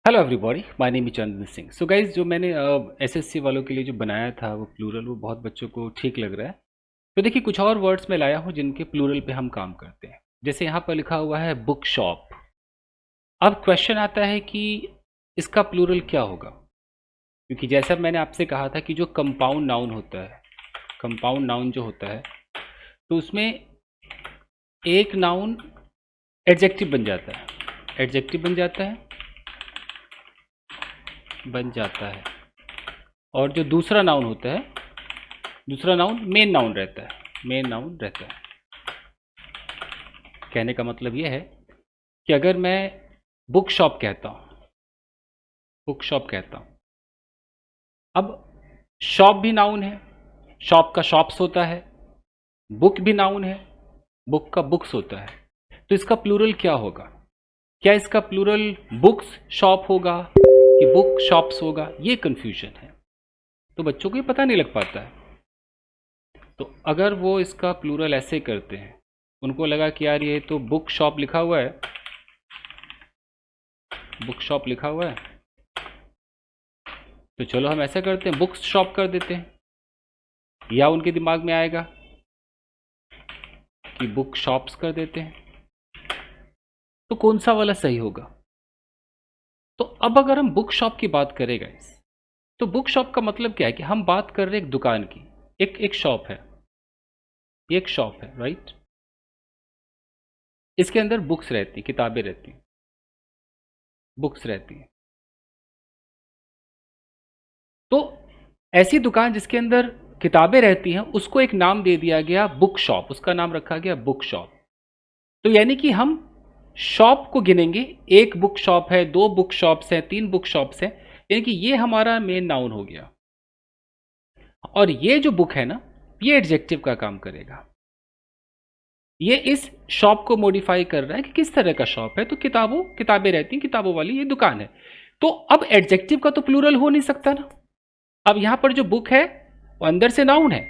Hello everybody, my name is Chandan Singh. So guys, जो मैंने SSC वालों के लिए जो बनाया था वो प्लूरल, वो बहुत बच्चों को ठीक लग रहा है। तो देखिए, कुछ और वर्ड्स मैं लाया हूँ जिनके प्लूरल पे हम काम करते हैं। जैसे यहाँ पर लिखा हुआ है बुक शॉप। अब क्वेश्चन आता है कि इसका प्लूरल क्या होगा, क्योंकि जैसा मैंने आपसे कहा था कि जो कंपाउंड नाउन होता है, कंपाउंड नाउन जो होता है, तो उसमें एक नाउन एडजेक्टिव बन जाता है, एडजेक्टिव बन जाता है। और जो दूसरा नाउन होता है, दूसरा नाउन मेन नाउन रहता है, मेन नाउन रहता है। कहने का मतलब ये है कि अगर मैं बुक शॉप कहता हूँ, बुक शॉप कहता हूँ, अब शॉप भी नाउन है, शॉप का शॉप्स होता है। बुक भी नाउन है, बुक का बुक्स होता है। तो इसका प्लूरल क्या होगा? क्या इसका प्लूरल बुक्स शॉप होगा कि बुक शॉप्स होगा? ये कंफ्यूजन है, तो बच्चों को ये पता नहीं लग पाता है। तो अगर वो इसका प्लूरल ऐसे करते हैं, उनको लगा कि यार ये तो बुक शॉप लिखा हुआ है, बुक शॉप लिखा हुआ है, तो चलो हम ऐसा करते हैं, बुक्स शॉप कर देते हैं। या उनके दिमाग में आएगा कि बुक शॉप्स कर देते हैं। तो कौन सा वाला सही होगा? तो अब अगर हम बुक शॉप की बात करें गाइस, तो बुक शॉप का मतलब क्या है कि हम बात कर रहे हैं एक दुकान की, एक शॉप है, ये एक शॉप है, राइट। इसके अंदर बुक्स रहती, किताबें रहती, बुक्स रहती हैं। तो ऐसी दुकान जिसके अंदर किताबें रहती हैं, उसको एक नाम दे दिया गया बुक शॉप, उसका नाम रखा गया बुक शॉप। तो यानी कि हम शॉप को गिनेंगे, एक बुक शॉप है, दो बुक शॉप्स हैं, तीन बुक शॉप्स हैं, यानी कि ये हमारा मेन नाउन हो गया। और ये जो बुक है ना, ये एडजेक्टिव का काम करेगा। ये इस शॉप को मॉडिफाई कर रहा है कि किस तरह का शॉप है। तो किताबें रहती हैं, किताबों वाली ये दुकान है। तो अब एडजेक्टिव का तो प्लूरल हो नहीं सकता ना। अब यहां पर जो बुक है वो अंदर से नाउन है,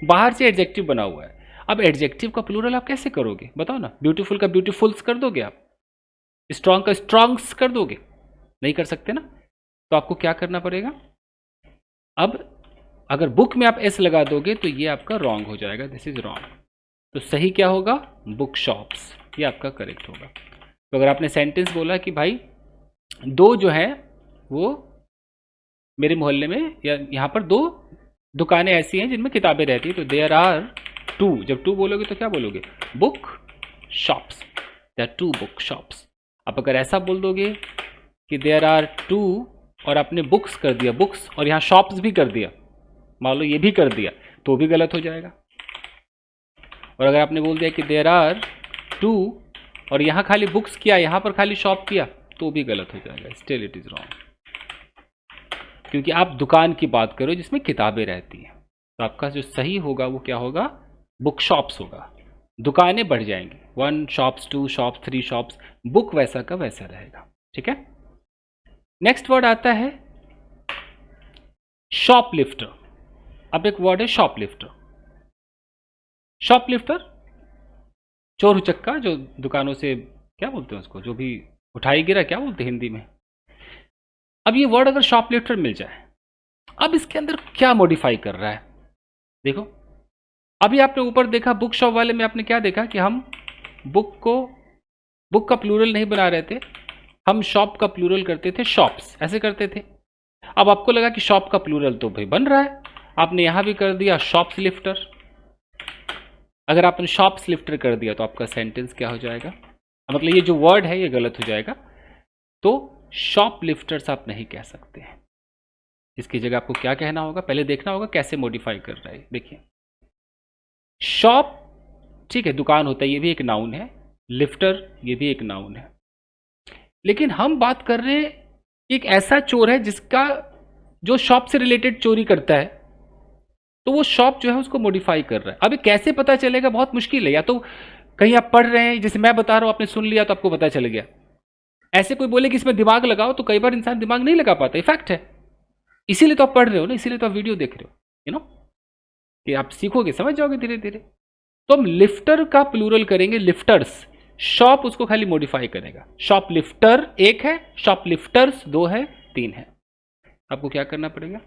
बाहर से एडजेक्टिव बना हुआ है। अब एडजेक्टिव का प्लूरल आप कैसे करोगे बताओ ना? ब्यूटीफुल का ब्यूटीफुल्स कर दोगे आप? स्ट्रांग का स्ट्रांग्स कर दोगे? नहीं कर सकते ना। तो आपको क्या करना पड़ेगा? अब अगर बुक में आप एस लगा दोगे तो ये आपका रॉन्ग हो जाएगा, दिस इज रॉन्ग। तो सही क्या होगा? बुक शॉप्स, ये आपका करेक्ट होगा। तो अगर आपने सेंटेंस बोला कि भाई दो जो है वो मेरे मोहल्ले में या यहाँ पर दो दुकानें ऐसी हैं जिनमें किताबें रहती हैं, तो देयर आर टू, जब टू बोलोगे तो क्या बोलोगे? Book shops, there are two book shops. अब अगर ऐसा बोल दोगे कि देयर आर टू और आपने बुक्स कर दिया, बुक्स और यहाँ शॉप्स भी कर दिया, मान लो ये भी कर दिया, तो भी गलत हो जाएगा। और अगर आपने बोल दिया कि देयर आर टू और यहाँ खाली बुक्स किया, यहाँ पर खाली शॉप किया, तो भी गलत हो जाएगा, स्टिल इट इज रॉन्ग। क्योंकि आप दुकान की बात करो जिसमें किताबें रहती हैं, तो आपका जो सही होगा वो क्या होगा? बुक शॉप्स होगा। दुकानें बढ़ जाएंगी, one shops, two shops, three shops, book वैसा का वैसा रहेगा। ठीक है। नेक्स्ट वर्ड आता है शॉपलिफ्टर। अब एक वर्ड है शॉपलिफ्टर। शॉपलिफ्टर चोर उचक्का, जो दुकानों से, क्या बोलते हैं उसको, जो भी उठाई गिरा, क्या बोलते हैं हिंदी में। अब ये वर्ड अगर शॉपलिफ्टर मिल जाए, अब इसके अंदर क्या मॉडिफाई कर रहा है? देखो, अभी आपने ऊपर देखा बुक शॉप वाले में, आपने क्या देखा कि हम बुक का प्लूरल नहीं बना रहे थे, हम शॉप का प्लूरल करते थे, शॉप्स ऐसे करते थे। अब आपको लगा कि शॉप का प्लूरल तो भाई बन रहा है, आपने यहां भी कर दिया शॉप्स लिफ्टर। अगर आपने शॉप्स लिफ्टर कर दिया तो आपका सेंटेंस क्या हो जाएगा? मतलब ये जो वर्ड है ये गलत हो जाएगा। तो शॉप लिफ्टर्स आप नहीं कह सकते हैं। इसकी जगह आपको क्या कहना होगा? पहले देखना होगा कैसे मॉडिफाई कर रहा है। देखिए, शॉप ठीक है, दुकान होता है, ये भी एक नाउन है। लिफ्टर ये भी एक नाउन है। लेकिन हम बात कर रहे हैं एक ऐसा चोर है जिसका, जो शॉप से रिलेटेड चोरी करता है, तो वो शॉप जो है उसको मॉडिफाई कर रहा है। अभी कैसे पता चलेगा? बहुत मुश्किल है। या तो कहीं आप पढ़ रहे हैं, जैसे मैं बता रहा हूं, आपने सुन लिया तो आपको पता चल गया। ऐसे कोई बोले कि इसमें दिमाग लगाओ, तो कई बार इंसान दिमाग नहीं लगा पाता, इफेक्ट है। इसीलिए तो आप पढ़ रहे हो ना, इसीलिए तो आप वीडियो देख रहे हो, यू नो, कि आप सीखोगे, समझ जाओगे धीरे धीरे। तो हम लिफ्टर का प्लूरल करेंगे लिफ्टर्स, शॉप उसको खाली मॉडिफाई करेगा। शॉपलिफ्टर एक है, शॉपलिफ्टर्स दो है, तीन है। आपको क्या करना पड़ेगा,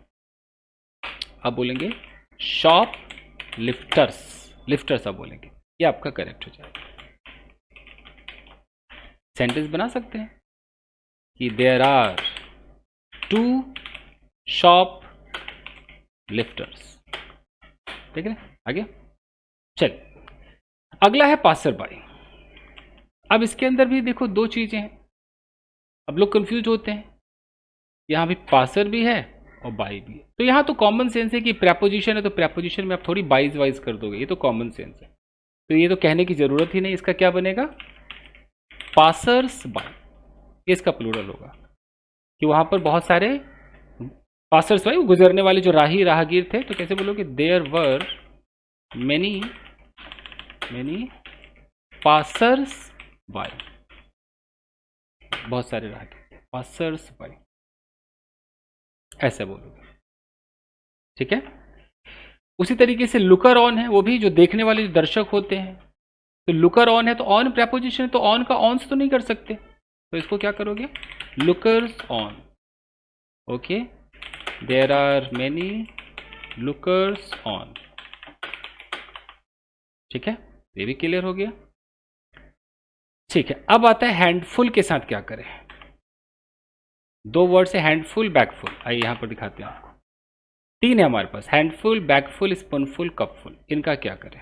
आप बोलेंगे शॉप लिफ्टर्स, लिफ्टर्स आप बोलेंगे, ये आपका करेक्ट हो जाएगा। सेंटेंस बना सकते हैं कि देयर आर 2 शॉप लिफ्टर्स। ठीक है, आगे चल। अगला है पासर बाई। अब इसके अंदर भी देखो दो चीजें हैं, अब लोग कंफ्यूज होते हैं। यहां भी पासर भी है और बाई भी है, तो यहां तो कॉमन सेंस है कि प्रेपोजिशन है तो प्रेपोजिशन में आप थोड़ी बाइज वाइज कर दोगे, ये तो कॉमन सेंस है, तो ये तो कहने की जरूरत ही नहीं। इसका क्या बनेगा, पासर्स बाई, ये इसका प्लूरल होगा कि वहां पर बहुत सारे पासर्स बाई, गुजरने वाले जो राहगीर थे, तो कैसे बोलोगे, there were many passers by, बहुत सारे राहगीर, पासर्स बाई, ऐसे बोलोगे। ठीक है, उसी तरीके से लुकर ऑन है, वो भी जो देखने वाले जो दर्शक होते हैं, तो लुकर ऑन है तो ऑन प्रेपोजिशन है, तो ऑन का ऑन तो नहीं कर सकते, तो इसको क्या करोगे, lookers on. Okay, there are many lookers on. ठीक है, ये भी क्लियर हो गया। ठीक है, अब आता है हैंडफुल के साथ क्या करें। दो वर्ड से हैंडफुल बैगफुल, आइए यहां पर दिखाते हैं आपको। तीन है हमारे पास, हैंडफुल, बैगफुल, स्पूनफुल, कपफुल, इनका क्या करें।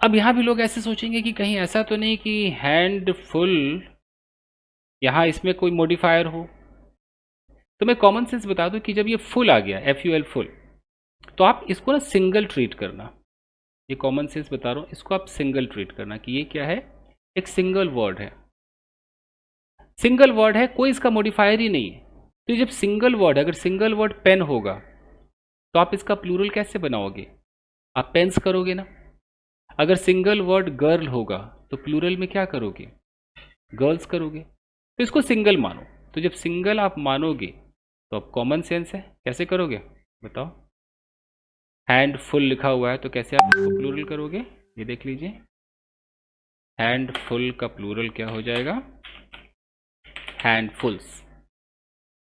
अब यहां भी लोग ऐसे सोचेंगे कि कहीं ऐसा तो नहीं कि हैंडफुल यहां इसमें कोई मॉडिफायर हो, तो मैं कॉमन सेंस बता दूं कि जब ये फुल आ गया, FUL फुल, तो आप इसको ना सिंगल ट्रीट करना। ये कॉमन सेंस बता रहा हूं, इसको आप सिंगल ट्रीट करना कि ये क्या है, एक सिंगल वर्ड है, सिंगल वर्ड है, कोई इसका मॉडिफायर ही नहीं है। तो जब सिंगल वर्ड, अगर सिंगल वर्ड पेन होगा तो आप इसका प्लूरल कैसे बनाओगे, आप पेन्स करोगे ना। अगर सिंगल वर्ड गर्ल होगा तो प्लूरल में क्या करोगे, गर्ल्स करोगे। तो इसको सिंगल मानो, तो जब सिंगल आप मानोगे तो अब कॉमन सेंस है, कैसे करोगे बताओ। हैंडफुल लिखा हुआ है तो कैसे आप इसको प्लूरल करोगे, ये देख लीजिए, हैंडफुल का प्लूरल क्या हो जाएगा, हैंडफुल्स,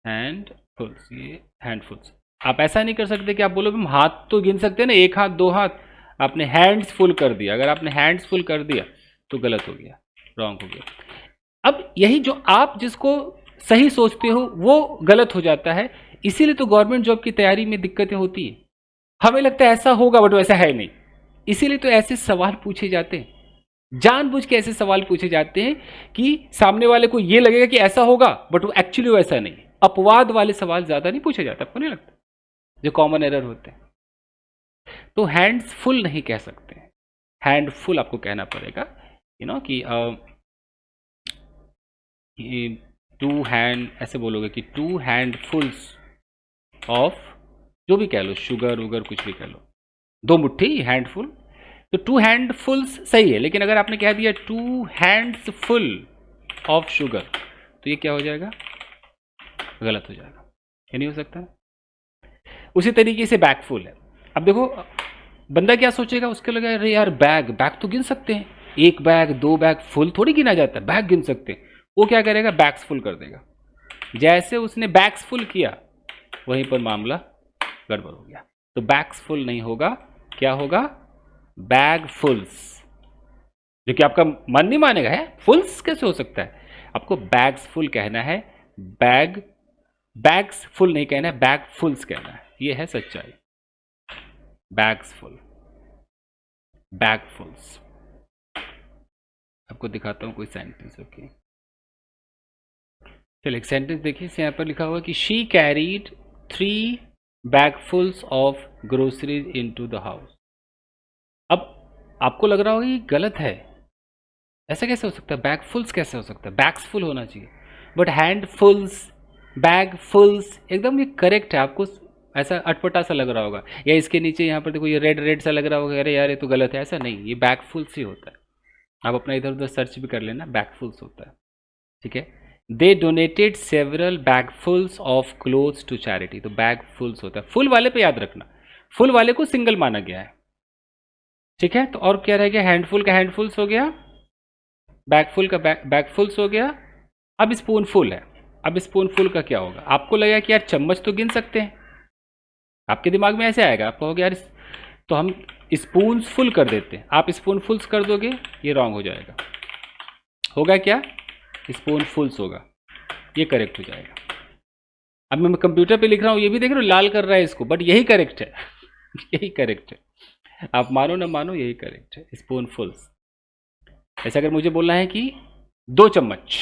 हैंडफुल्स, ये हैंडफुल्स। आप ऐसा नहीं कर सकते कि आप बोलो हम हाथ तो गिन सकते हैं ना, एक हाथ दो हाथ, आपने हैंड्स फुल कर दिया। अगर आपने हैंड्स फुल कर दिया तो गलत हो गया, रॉन्ग हो गया। अब यही जो आप जिसको सही सोचते हो वो गलत हो जाता है, इसीलिए तो गवर्नमेंट जॉब की तैयारी में दिक्कतें होती है। हमें लगता है ऐसा होगा बट वैसा है नहीं, इसीलिए तो ऐसे सवाल पूछे जाते हैं, जानबूझ के ऐसे सवाल पूछे जाते हैं कि सामने वाले को ये लगेगा कि ऐसा होगा बट वो एक्चुअली वैसा नहीं। अपवाद वाले सवाल ज्यादा नहीं पूछे जाते, आपको नहीं लगता, जो कॉमन एरर होते हैं। तो हैंड्स फुल नहीं कह सकते, हैंडफुल आपको कहना पड़ेगा, कि 2 हैंड, ऐसे बोलोगे कि 2 हैंडफुल्स ऑफ, जो भी कह लो, शुगर वुगर कुछ भी कह लो, 2 मुट्ठी हैंडफुल, तो 2 हैंडफुल्स सही है। लेकिन अगर आपने कह दिया 2 हैंड्स फुल ऑफ शुगर, तो ये क्या हो जाएगा, गलत हो जाएगा, ये नहीं हो सकता। उसी तरीके से बैगफुल है। अब देखो बंदा क्या सोचेगा, उसके लगा अरे यार बैग तो गिन सकते हैं, 1 बैग 2 बैग, फुल थोड़ी गिना जाता है, बैग गिन सकते हैं। वो क्या करेगा, बैग्स फुल कर देगा। जैसे उसने बैग्स फुल किया वहीं पर मामला गड़बड़ हो गया। तो बैग्स फुल नहीं होगा, क्या होगा, बैग फुल्स, जो कि आपका मन नहीं मानेगा, है फुल्स कैसे हो सकता है, आपको बैग्स फुल कहना है, बैग्स फुल नहीं कहना है, बैग फुल्स कहना है, ये है सच्चाई। Bags full, bag fulls. आपको दिखाता हूं कोई सेंटेंस। ओके, चलिए एक सेंटेंस देखिए, यहाँ पर लिखा हुआ कि she carried 3 bagfuls of groceries into the house. अब आपको लग रहा होगा ये गलत है, ऐसा कैसे हो सकता है, बैगफुल्स कैसे हो सकता है, बैग्स फुल होना चाहिए, बट हैंडफुल्स, बैगफुल्स एकदम ये करेक्ट है। आपको ऐसा अटपटा सा लग रहा होगा, या इसके नीचे यहाँ पर देखो ये रेड सा लग रहा होगा, अरे यार ये तो गलत है, ऐसा नहीं, ये बैगफुल्स ही होता है। आप अपना इधर उधर सर्च भी कर लेना, बैगफुल्स होता है। ठीक है, they donated several bagfuls of clothes to charity, तो बैगफुल्स होता है। फुल वाले पे याद रखना, फुल वाले को सिंगल माना गया है, ठीक है, तो और क्या रह गया, हैंडफुल का हैंडफुल्स हो गया, बैगफुल का बैगफुल्स हो गया। अब स्पूनफुल है। अब स्पूनफुल का क्या होगा, आपको लगेगा कि यार चम्मच तो गिन सकते हैं, आपके दिमाग में ऐसे आएगा, आप कहोगे यार तो हम स्पून फुल कर देते हैं, आप स्पून फुल्स कर दोगे, ये रॉन्ग हो जाएगा। होगा क्या, स्पून फुल्स होगा, ये करेक्ट हो जाएगा। अब मैं कंप्यूटर पे लिख रहा हूँ, ये भी देख रहे हो लाल कर रहा है इसको, बट यही करेक्ट है यही करेक्ट है, आप मानो ना मानो यही करेक्ट है, स्पून फुल्स। ऐसे अगर मुझे बोलना है कि 2 चम्मच,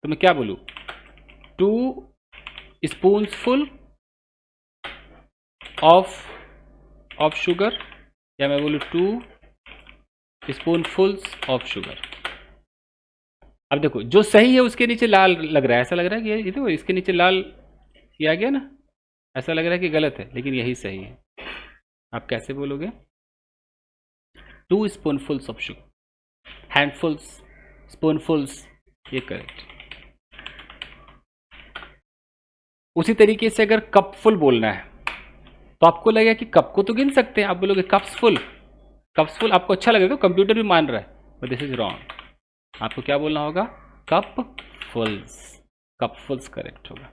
तो मैं क्या बोलूँ, 2 स्पून्स फुल ऑफ शुगर, या मैं बोलूँ 2 स्पूनफुल्स ऑफ शुगर। अब देखो जो सही है उसके नीचे लाल लग रहा है, ऐसा लग रहा है कि ये देखो इसके नीचे लाल ये आ गया ना, ऐसा लग रहा है कि गलत है, लेकिन यही सही है। आप कैसे बोलोगे, 2 स्पूनफुल्स ऑफ शुगर, हैंडफुल्स, स्पूनफुल्स, ये करेक्ट। उसी तरीके से अगर कप फुल बोलना है तो आपको लगेगा कि कप को तो गिन सकते हैं, आप बोलोगे कप्स फुल। कप्स फुल आपको अच्छा लगेगा, कंप्यूटर भी मान रहा है, बट दिस इज रॉन्ग। आपको क्या बोलना होगा, कप फुल्स, कप फुल्स करेक्ट होगा।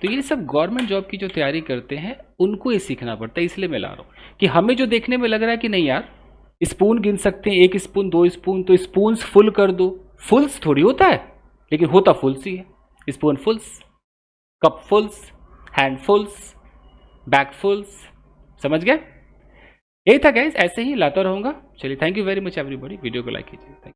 तो ये सब गवर्नमेंट जॉब की जो तैयारी करते हैं उनको ये सीखना पड़ता है, इसलिए मैं ला रहा हूँ कि हमें जो देखने में लग रहा है कि नहीं यार स्पून गिन सकते हैं, 1 स्पून 2 स्पून, तो स्पून्स फुल कर दो, फुल्स थोड़ी होता है, लेकिन होता फुल्स ही है, स्पून फुल्स, कप फुल्स, हैंड फुल्स, बैग फुल्स। समझ गए, यही था गाइस, ऐसे ही लाता रहूंगा। चलिए, thank you very much everybody, video को लाइक कीजिए, थैंक यू।